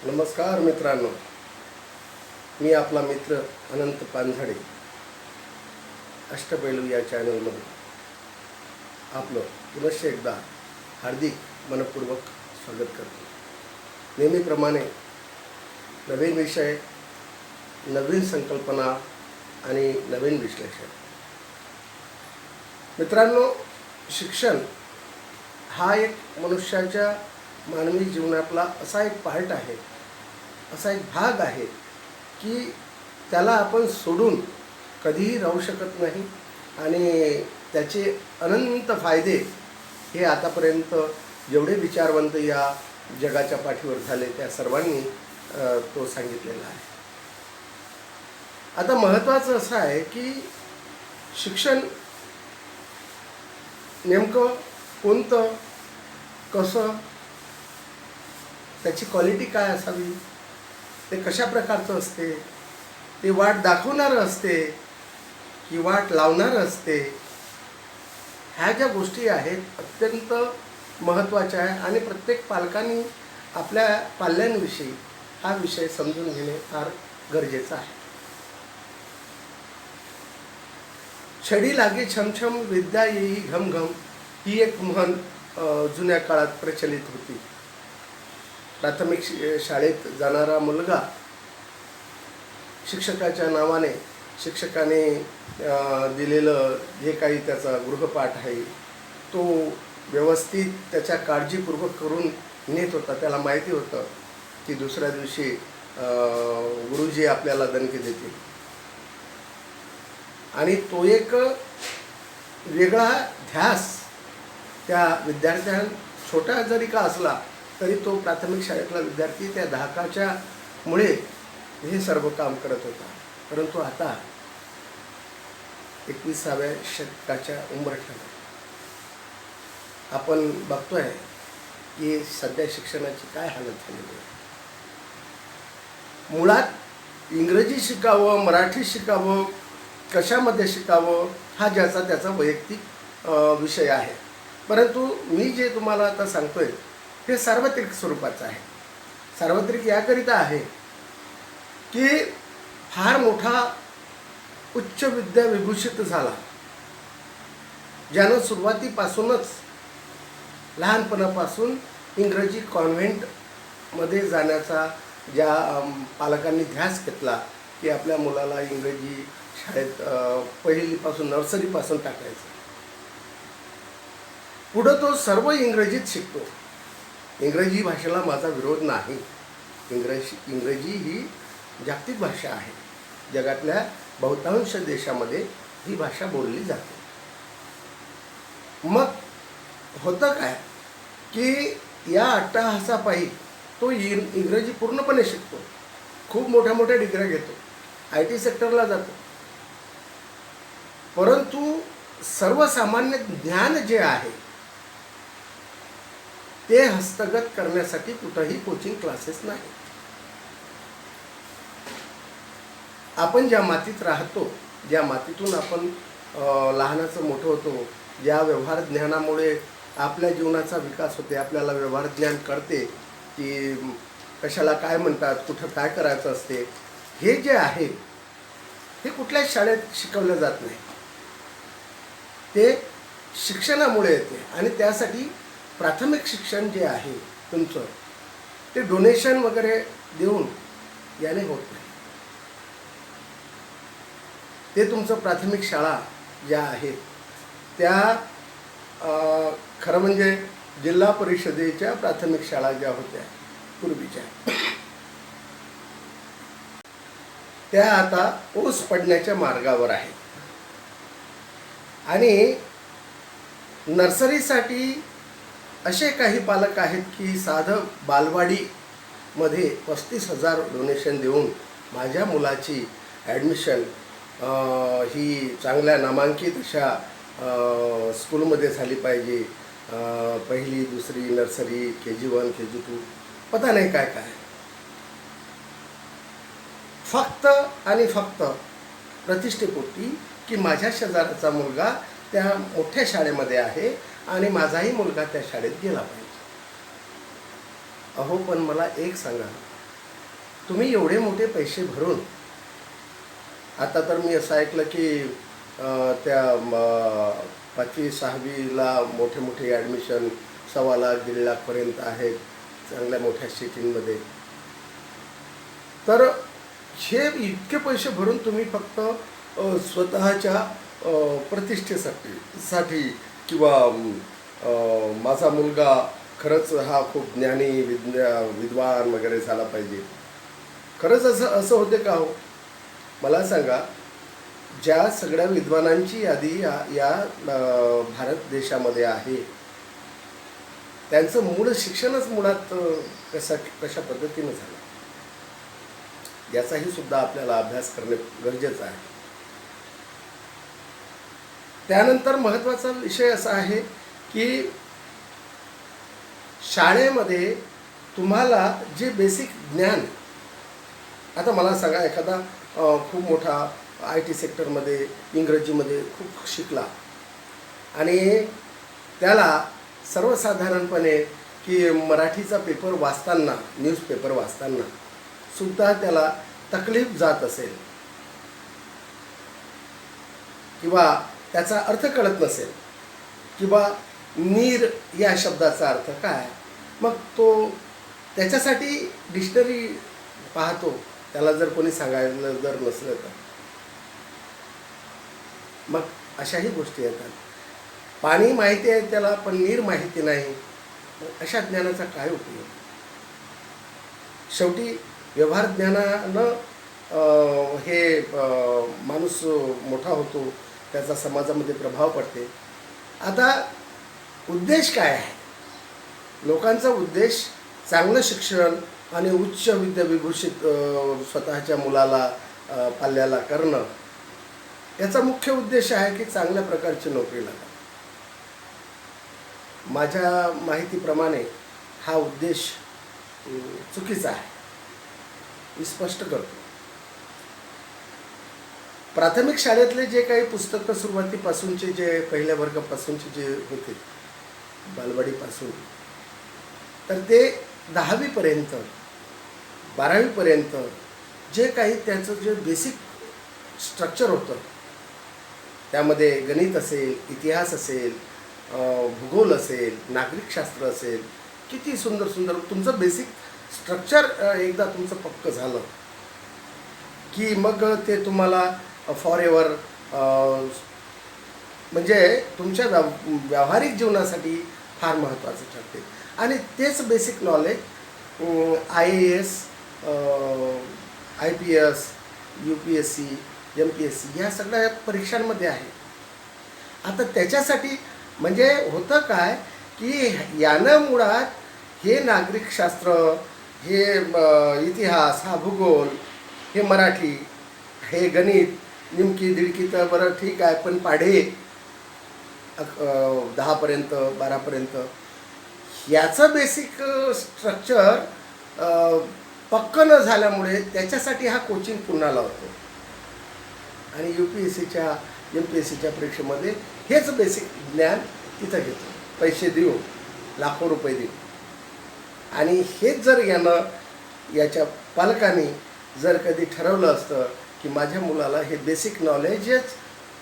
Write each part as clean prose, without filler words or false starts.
नमस्कार मित्रांनो, मी आपला मित्र अनंत पानझाडे अष्टपैलू या चॅनलमध्ये आपलं पुनश्च एकदा हार्दिक मनपूर्वक स्वागत करतो। नेहमीप्रमाणे नवीन विषय, नवीन संकल्पना आणि नवीन विश्लेषण। मित्रांनो, शिक्षण हा एक मनुष्याच्या मानवी जीवनातला असा एक पार्ट आहे, असा एक भाग आहे की त्याला आपण सोडून कधीही राहू शकत नाही आणि त्याचे अनंत फायदे हे आतापर्यंत जेवढे विचारवंत या जगाच्या पाठीवर झाले त्या सर्वांनी तो सांगितलेला आहे। आता महत्त्वाचं असं आहे की शिक्षण नेमकं कोणतं, कसं, त्याची क्वालिटी काय असावी, ते कशा प्रकारचं असते, ते वाट दाखवणारं असते की वाट लावणारं असते, ह्या ज्या गोष्टी आहेत अत्यंत महत्त्वाच्या आहे आणि प्रत्येक पालकांनी आपल्या पाल्यांविषयी हा विषय समजून घेणे फार गरजेचं आहे। छडी लागे छमछम विद्या येई घमघम ही एक म्हण जुन्या काळात प्रचलित होती। प्राथमिक शाळेत जाणारा मुलगा शिक्षकाच्या नावाने, शिक्षकाने दिलेलं जे काही त्याचा गृहपाठ आहे तो व्यवस्थित त्याच्या काळजीपूर्वक करून नेत होता। त्याला माहिती होतं की दुसऱ्या दिवशी गुरुजी आपल्याला दणके देतील आणि तो एक वेगळा ध्यास त्या विद्यार्थ्यां छोटा जरी का असला तरी तो प्राथमिक शाळेतला विद्यार्थी त्या धाकाच्या मुळे हे सर्व काम करत होता। परंतु आता 21व्या शतकाच्या उंबरठ्याला आपण बघतोय की सध्या शिक्षणाची काय हालत झालेली आहे। मुळात इंग्रजी शिकावं, मराठी शिकावं, कशामध्ये शिकावं हा ज्याचा त्याचा वैयक्तिक विषय आहे, परंतु मी जे तुम्हाला आता सांगतोय हे सार्वत्रिक स्वरूपाचं आहे। सार्वत्रिक याकरिता आहे की फार मोठा उच्च विद्या विभूषित झाला, ज्यानं सुरुवातीपासूनच लहानपणापासून इंग्रजी कॉन्व्हेंटमध्ये जाण्याचा ज्या पालकांनी ध्यास घेतला की आपल्या मुलाला इंग्रजी शाळेत पहिलीपासून नर्सरीपासून टाकायचं, पुढं तो सर्व इंग्रजीत शिकतो। इंग्रजी भाषेला माझा विरोध नाही, इंग्रजी ही जागतिक भाषा आहे, जगातल्या बहुतांश देशामध्ये ही भाषा बोलली जाते। मग होतं काय की या अट्टाहासापायी तो इंग्रजी पूर्णपणे शिकतो, खूप मोठ्या मोठ्या डिग्र्या घेतो, IT सेक्टरला जातो, परंतु सर्वसामान्य ज्ञान जे आहे ते हस्तगत करण्यासाठी कुठंही कोचिंग क्लासेस नाही। आपण ज्या मातीत राहतो, ज्या मातीतून आपण लहानाचं मोठं होतो, ज्या व्यवहार ज्ञानामुळे आपल्या जीवनाचा विकास होते, आपल्याला व्यवहार ज्ञान कळते की कशाला काय म्हणतात, कुठं काय करायचं असते, हे जे आहे हे कुठल्याच शाळेत शिकवलं जात नाही, ते शिक्षणामुळे येते। आणि त्यासाठी प्राथमिक शिक्षण जे आहे तुमचं ते डोनेशन वगैरे देऊन याने होत नाही। ते तुमचं प्राथमिक शाळा ज्या आहेत त्या खरं म्हणजे जिल्हा परिषदेच्या प्राथमिक शाळा ज्या होत्या पूर्वीच्या त्या आता ओस पडण्याच्या मार्गावर आहेत आणि नर्सरीसाठी असे काही पालक आहेत की साधं बालवाडीमध्ये 35,000 डोनेशन देऊन माझ्या मुलाची ॲडमिशन ही चांगल्या नामांकित अशा स्कूलमध्ये झाली पाहिजे, पहिली, दुसरी, नर्सरी, KG1, KG2, पता नाही काय काय, फक्त आणि फक्त प्रतिष्ठेपोटी की माझ्या शेजाराचा मुलगा त्या मोठ्या शाळेमध्ये आहे आणि माझाही मुलगा त्या शाळेत गेला पाहिजे। अहो, पण मला एक सांगा, तुम्ही एवढे मोठे पैसे भरून, आता तर मी असं ऐकलं की त्या 5वी 6वीला मोठे मोठे ॲडमिशन 1.25 लाख 1.5 लाखपर्यंत आहेत चांगल्या मोठ्या सिटींमध्ये. तर हे इतके पैसे भरून तुम्ही फक्त स्वतःच्या प्रतिष्ठेसाठी किंवा माझा मुलगा खरंच हा खूप ज्ञानी विद्वान वगैरे झाला पाहिजे, खरंच असं असं होते का हो? मला सांगा, ज्या सगळ्या विद्वानांची यादी या भारत देशामध्ये आहे, त्यांचं मूळ शिक्षणच मुळात कशा पद्धतीनं झालं याचाही सुद्धा आपल्याला अभ्यास करणे गरजेचं आहे. त्यानंतर महत्त्वाचा विषय असा आहे की शाळेमध्ये तुम्हाला जे बेसिक ज्ञान, आता मला सांगा, एखादा खूप मोठा IT सेक्टरमध्ये इंग्रजीमध्ये खूप शिकला आणि त्याला सर्वसाधारणपणे की मराठीचा पेपर वाचताना, न्यूजपेपर वाचताना सुद्धा त्याला तकलीफ जात असेल किंवा त्याचा अर्थ कळत नसेल किंवा नीर या शब्दाचा अर्थ काय, मग तो त्याच्यासाठी डिक्शनरी पाहतो, त्याला जर कोणी सांगायला जर नसलं तर. मग अशाही गोष्टी येतात. पाणी माहिती आहे त्याला पण नीर माहिती नाही, अशा ज्ञानाचा काय उपयोग? शेवटी व्यवहार ज्ञानानं हे माणूस मोठा होतो, त्याचा समाजामध्ये प्रभाव पडते. आता उद्देश काय आहे? लोकांचा उद्देश चांगलं शिक्षण आणि उच्च विद्याविभूषित स्वतःच्या मुलाला पाल्याला करणं, याचा मुख्य उद्देश आहे की चांगल्या प्रकारची नोकरी लागा. माझ्या माहितीप्रमाणे हा उद्देश चुकीचा आहे, मी स्पष्ट करतो. प्राथमिक शाळेतले जे काही पुस्तकं सुरुवातीपासूनचे, जे पहिल्या वर्गापासूनचे जे होते, बालवाडीपासून, तर ते 10वीपर्यंत 12वीपर्यंत जे काही त्याचं जे बेसिक स्ट्रक्चर होतं, त्यामध्ये गणित असेल, इतिहास असेल, भूगोल असेल, नागरिकशास्त्र असेल, किती सुंदर सुंदर तुमचं बेसिक स्ट्रक्चर एकदा तुमचं पक्क झालं की मग ते तुम्हाला फॉर एव्हर, म्हणजे तुमच्या व्यावहारिक जीवनासाठी फार महत्त्वाचं ठरते. आणि तेच basic knowledge IAS, IPS, UPSC, MPSC या सगळ्या परीक्षांमध्ये आहे. आता त्याच्यासाठी म्हणजे होतं काय की यानं मुळात हे नागरिकशास्त्र, हे इतिहास, हा भूगोल, हे मराठी, हे गणित, निमकी दिडकी तर बरं ठीक आहे, पण पाढे 10पर्यंत 12पर्यंत याचं बेसिक स्ट्रक्चर पक्क न झाल्यामुळे त्याच्यासाठी हा कोचिंग पुन्हा लावतो. आणि UPSCच्या MPSCच्या परीक्षेमध्ये हेच बेसिक ज्ञान तिथं घेतो, पैसे देऊ, लाखो रुपये देऊ. आणि हेच जर याच्या पालकांनी जर कधी ठरवलं असतं की माझ्या मुलाला हे बेसिक नॉलेजच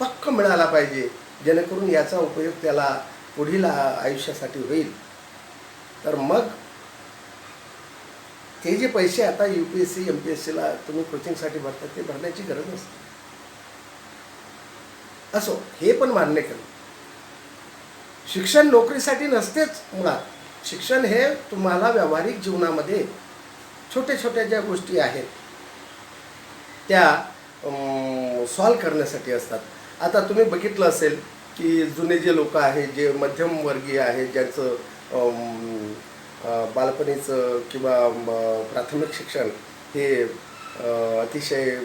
पक्क मिळाला पाहिजे, जेणेकरून याचा उपयोग त्याला पुढील आयुष्यासाठी होईल, तर मग ते जे पैसे आता UPSC MPSCला तुम्ही कोचिंगसाठी भरतात ते भरण्याची गरज नसते. असो, हे पण मान्य करू, शिक्षण नोकरीसाठी नसतेच. मुळात शिक्षण हे तुम्हाला व्यावहारिक जीवनामध्ये छोट्या छोट्या ज्या गोष्टी आहेत त्या सॉल्व करण्यासाठी असतात. आता तुम्ही बघितलं असेल की जुने जे लोक आहेत, जे मध्यमवर्गीय आहेत, ज्यांचं बालपणीचं किंवा प्राथमिक शिक्षण हे अतिशय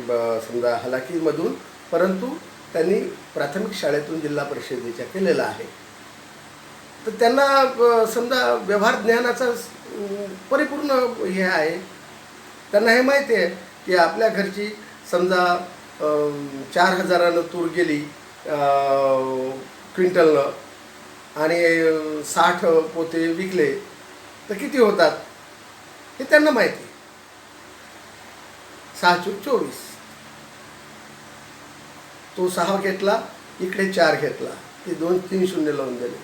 समजा हलाखीमधून, परंतु त्यांनी प्राथमिक शाळेतून जिल्हा परिषदेच्या केलेलं आहे, तर त्यांना समजा व्यवहार ज्ञानाचा परिपूर्ण हे आहे. त्यांना हे माहिती आहे की आपल्या घरची समजा 4,000 तूर गेली क्विंटलनं आणि 60 पोते विकले तर किती होतात हे त्यांना माहिती आहे. 6×24. तो 6 घेतला, इकडे 4 घेतला, ते 2-3 शून्य लावून दिले.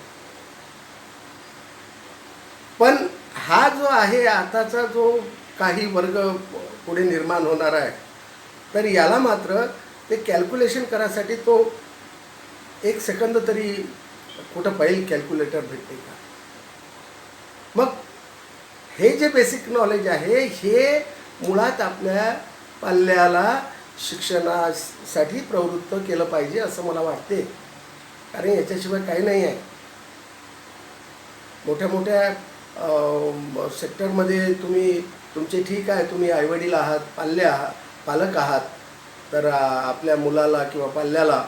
पण हा जो आहे आताचा जो काही वर्ग पुढे निर्माण होणार आहे, तर याला मात्र ते कॅल्क्युलेशन करायसाठी तो 1 सेकंद तरी कुठं पाहिजे कॅल्क्युलेटर भेटते का? मग हे जे बेसिक नॉलेज आहे हे मुळात आपल्या पाल्याला शिक्षणासाठी प्रवृत्त केलं पाहिजे असं मला वाटते. कारण याच्याशिवाय काही नाही आहे. मोठ्या मोठ्या सेक्टरमध्ये तुम्ही तुमचे ठीक आहे, तुम्ही आईवडील आहात, पालक आहात, तर आपल्या मुलाला किंवा पाल्याला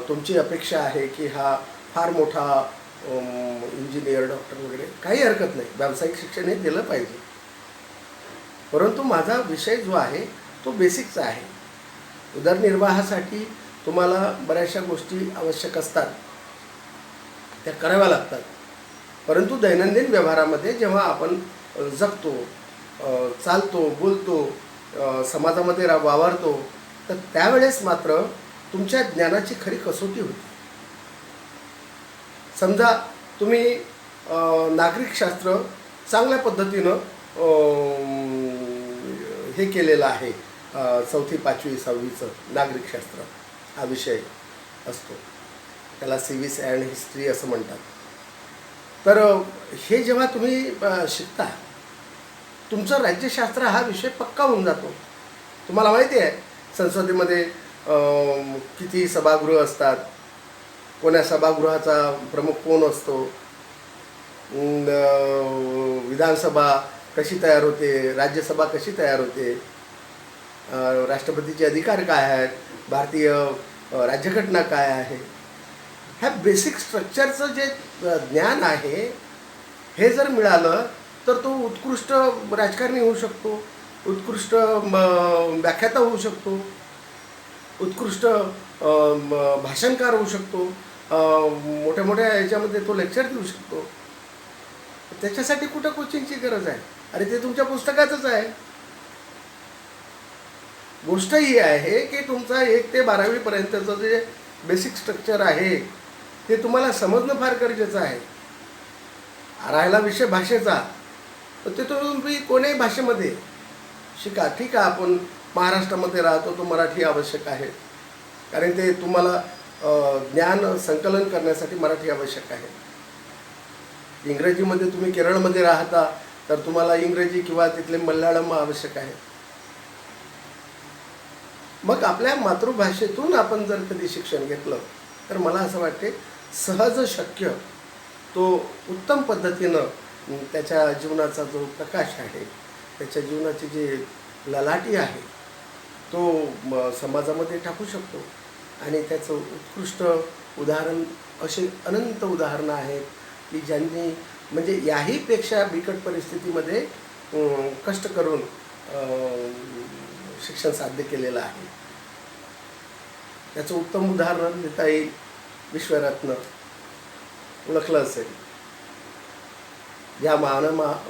तुमची अपेक्षा आहे की हा फार मोठा इंजिनियर, डॉक्टर वगैरे, काही हरकत नाही, व्यावसायिक शिक्षण हे दिलं पाहिजे. परंतु माझा विषय जो आहे तो बेसिकचा आहे. उदरनिर्वाहासाठी तुम्हाला बऱ्याचशा गोष्टी आवश्यक असतात, त्या कराव्या लागतात. परंतु दैनंदिन व्यवहारामध्ये जेव्हा आपण जगतो, चालतो, बोलतो, समाजामध्ये वावरतो, तर त्यावेळेस मात्र तुमच्या ज्ञानाची खरी कसोटी होती. समजा तुम्ही नागरिकशास्त्र चांगल्या पद्धतीनं हे केलेलं आहे, 4थी 5वी 6वीचं नागरिकशास्त्र हा विषय असतो, त्याला सिव्हिस अँड हिस्ट्री असं म्हणतात. तर हे जेव्हा तुम्ही शिकता, तुमचं राज्यशास्त्र हा विषय पक्का होऊन जातो. तुम्हाला माहिती आहे संसदेमध्ये किती सभागृह असतात, कोण्या सभागृहाचा प्रमुख कोण असतो, विधानसभा कशी तयार होते, राज्यसभा कशी तयार होते, राष्ट्रपतीचे अधिकार काय आहेत, भारतीय राज्यघटना काय आहे, ह्या बेसिक स्ट्रक्चरचं जे ज्ञान आहे हे जर मिळालं तर तो उत्कृष्ट राजकारणी होऊ शकतो, उत्कृष्ट व्याख्याता होऊ शकतो, उत्कृष्ट भाषणकार होऊ शकतो, मोठ्या मोठ्या ह्याच्यामध्ये तो लेक्चर देऊ शकतो. त्याच्यासाठी कुठं कोचिंगची गरज आहे? अरे ते तुमच्या पुस्तकातच आहे. गोष्ट ही आहे की तुमचा 1 ते 12वी पर्यंतचं जे बेसिक स्ट्रक्चर आहे ते तुम्हाला समजणं फार गरजेचं आहे. राहिला विषय भाषेचा, तर ते तुम्ही कोणत्याही भाषेमध्ये शिका. ठीक आहे, आपण महाराष्ट्रामध्ये राहतो, तो मराठी आवश्यक आहे, कारण ते तुम्हाला ज्ञान संकलन करण्यासाठी मराठी आवश्यक आहे. इंग्रजीमध्ये तुम्ही केरळमध्ये राहता तर तुम्हाला इंग्रजी किंवा तिथले मल्याळम आवश्यक आहे. मग आपल्या मातृभाषेतून आपण जर कधी शिक्षण घेतलं तर मला असं वाटते सहज शक्य तो उत्तम पद्धतीनं त्याच्या जीवनाचा जो प्रकाश आहे, त्याच्या जीवनाची जी ललाटी आहे, तो समाजामध्ये टाकू शकतो. आणि त्याचं उत्कृष्ट उदाहरण असे अनंत उदाहरणं आहेत की ज्यांनी म्हणजे याहीपेक्षा बिकट परिस्थितीमध्ये कष्ट करून शिक्षण साध्य केलेलं आहे. त्याचं उत्तम उदाहरण देता येईल विश्वरत्न, ओळखलं असेल. या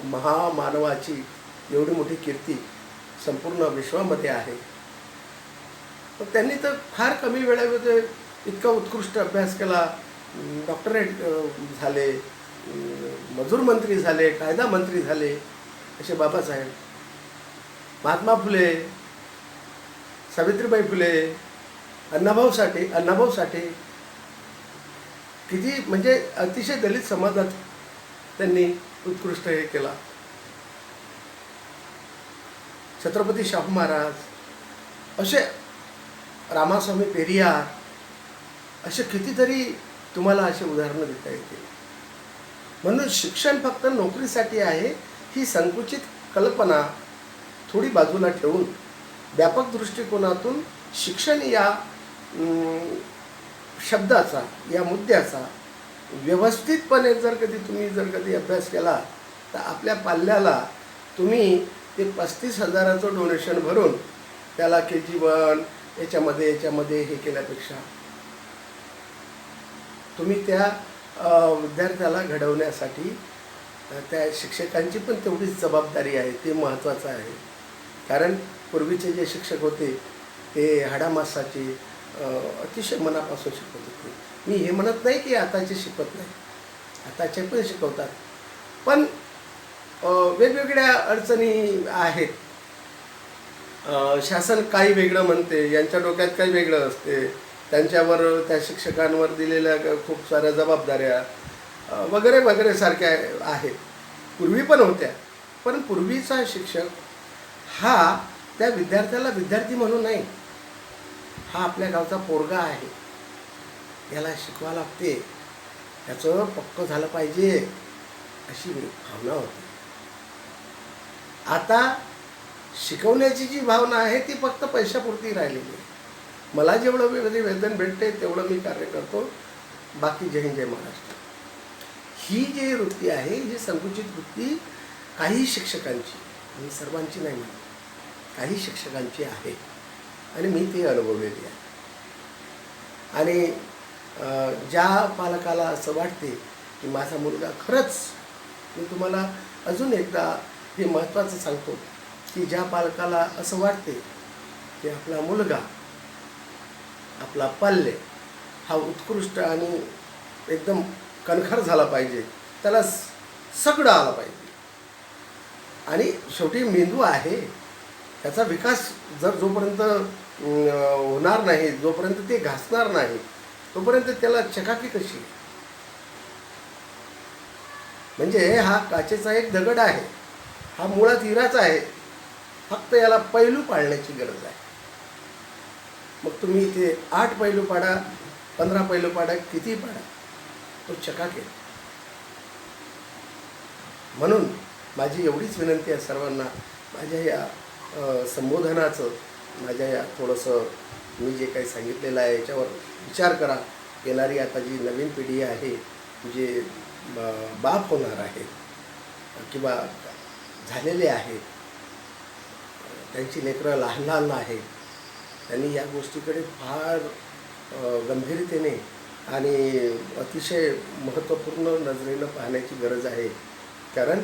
महामानवाची एवढी मोठी कीर्ती संपूर्ण विश्वामध्ये आहे. तर त्यांनी तर फार कमी वेळेमध्ये इतका उत्कृष्ट अभ्यास केला, डॉक्टरेट झाले, मजूर मंत्री झाले, कायदा मंत्री झाले, असे बाबासाहेब, महात्मा फुले, सावित्रीबाई फुले, अण्णाभाऊ साठे, किती म्हणजे अतिशय दलित समाजात त्यांनी उत्कृष्ट हे केला. छत्रपती शाहू महाराज, असे रामास्वामी पेरियार, असे कितीतरी तुम्हाला असे उदाहरणं देता येतील. म्हणून शिक्षण फक्त नोकरीसाठी आहे ही संकुचित कल्पना थोडी बाजूला ठेवून व्यापक दृष्टिकोनातून शिक्षण या शब्दाचा, या मुद्द्याचा व्यवस्थितपणे जर कधी अभ्यास केला तर आपल्या पाल्याला तुम्ही ते 35,000चं डोनेशन भरून त्याला KG1 याच्यामध्ये हे केल्यापेक्षा तुम्ही त्या विद्यार्थ्याला घडवण्यासाठी त्या शिक्षकांची पण तेवढीच जबाबदारी आहे. ते महत्त्वाचं आहे. कारण पूर्वीचे जे शिक्षक होते ते हाडामासाचे अतिशय मनापासून शिकवत होते. मी हे म्हणत नाही की आताचे शिकवत नाही, आताचे पण शिकवतात, पण वेगवेगळ्या अडचणी आहेत. शासन काही वेगळं म्हणते, यांच्या डोक्यात काही वेगळं असते, त्यांच्यावर त्या शिक्षकांवर दिलेल्या खूप साऱ्या जबाबदाऱ्या वगैरे वगैरे सारख्या आहेत. पूर्वी पण होत्या, पण पूर्वीचा शिक्षक हा त्या विद्यार्थ्याला विद्यार्थी म्हणून नाही, हा आपल्या गावचा पोरगा आहे, याला शिकवा लागते, त्याचं पक्क झालं पाहिजे, अशी भावना होती. आता शिकवण्याची जी भावना आहे ती फक्त पैशापुरती राहिलेली आहे. मला जेवढं वेतन भेटते तेवढं मी कार्य करतो, बाकी जय हिंद जय महाराष्ट्र. ही जी वृत्ती आहे, ही संकुचित वृत्ती काही शिक्षकांची, मी सर्वांची नाही म्हणत, काही शिक्षकांची आहे आणि मी ती अनुभवलेली आहे. आणि ज्या पालकाला असं वाटते की माझा मुलगा खरंच, मी तुम्हाला अजून एकदा हे महत्त्वाचं सांगतो की ज्या पालकाला असं वाटते की आपला मुलगा, आपला पाल्य हा उत्कृष्ट आणि एकदम कणखर झाला पाहिजे, त्याला सगळं आलं पाहिजे, आणि शेवटी मेंदू आहे, त्याचा विकास जर जोपर्यंत होणार नाही, जोपर्यंत ते घासणार नाही, तोपर्यंत त्याला चकाकी कशी? म्हणजे हा काचेचा एक दगड आहे, हा मुळात हिराचा आहे, फक्त याला पैलू पाडण्याची गरज आहे. मग तुम्ही इथे 8 पैलू पाडा, 15 पैलू पाडा, किती पाडा, तो चकाकेल. म्हणून माझी एवढीच विनंती आहे सर्वांना, माझ्या या संबोधनाचं, माझ्या या थोडंसं मी जे काही सांगितलेलं आहे याच्यावर विचार करा. येणारी आता जी नवीन पिढी आहे, जे बाप होणार आहे किंवा झालेले आहेत, त्यांची लेकरं लहान लहान आहेत, त्यांनी या गोष्टीकडे फार गंभीरतेने आणि अतिशय महत्त्वपूर्ण नजरेनं पाहण्याची गरज आहे. कारण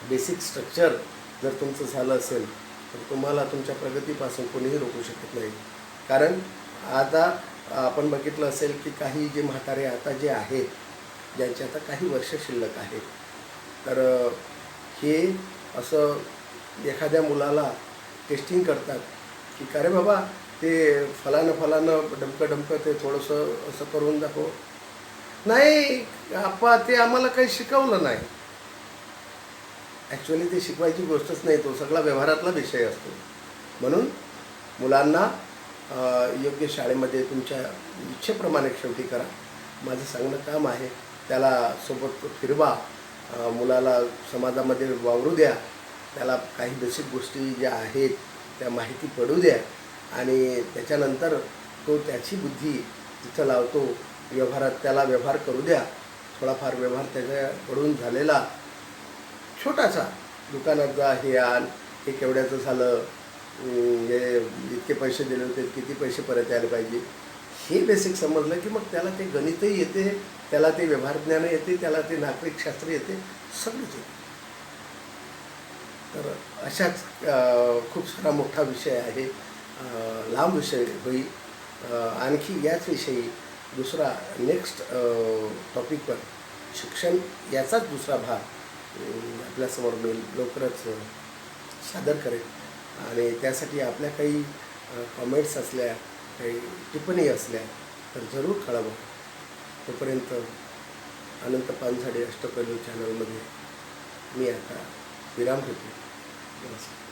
बेसिक स्ट्रक्चर जर तुमचं झालं असेल तर तुम्हाला तुमच्या प्रगतीपासून कोणीही रोखू शकत नाही. कारण आता आपण बघितलं असेल की काही जे म्हातारे आता जे आहेत, ज्यांचे आता काही वर्ष शिल्लक आहेत, तर हे असं एखाद्या मुलाला टेस्टिंग करतात की का रे बाबा, ते फलानं डमकं ते थोडंसं असं करून दाखव. नाही आप्पा, ते आम्हाला काही शिकवलं नाही. ॲक्च्युअली ते शिकवायची गोष्टच नाही, तो सगळा व्यवहारातला विषय असतो. म्हणून मुलांना योग्य शाळेमध्ये तुमच्या इच्छेप्रमाणे शेवटी करा, माझं सांगणं काम आहे. त्याला सोबत फिरवा, मुलाला समाजामध्ये वावरू द्या, त्याला काही बेसिक गोष्टी ज्या आहेत त्या माहिती पडू द्या, आणि त्याच्यानंतर तो त्याची बुद्धी तिथं लावतो, व्यवहारात त्याला व्यवहार करू द्या. थोडाफार व्यवहार त्याच्याकडून झालेला, छोटासा, दुकानात जा, हे आण, हे केवढ्याचं झालं, हे इतके पैसे दिले होते, किती पैसे परत यायला पाहिजे, हे बेसिक समजलं की मग त्याला ते गणितही येते, त्याला ते व्यवहारज्ञान येते, त्याला ते नागरिकशास्त्र येते, सगळंच येते. तर अशाच खूप सारा मोठा विषय आहे, लांब विषय होईल. आणखी याच विषयी दुसरा नेक्स्ट टॉपिकवर शिक्षण याचाच दुसरा भाग आपल्यासमोर मी लवकरच सादर करेन. आणि त्यासाठी आपल्या काही कमेंट्स असल्या, काही टिप्पणी असल्या तर जरूर कळवा. तोपर्यंत अनंत पानझाडे अष्टपैलू चॅनलमध्ये मी आता विराम घेतो. नमस्कार.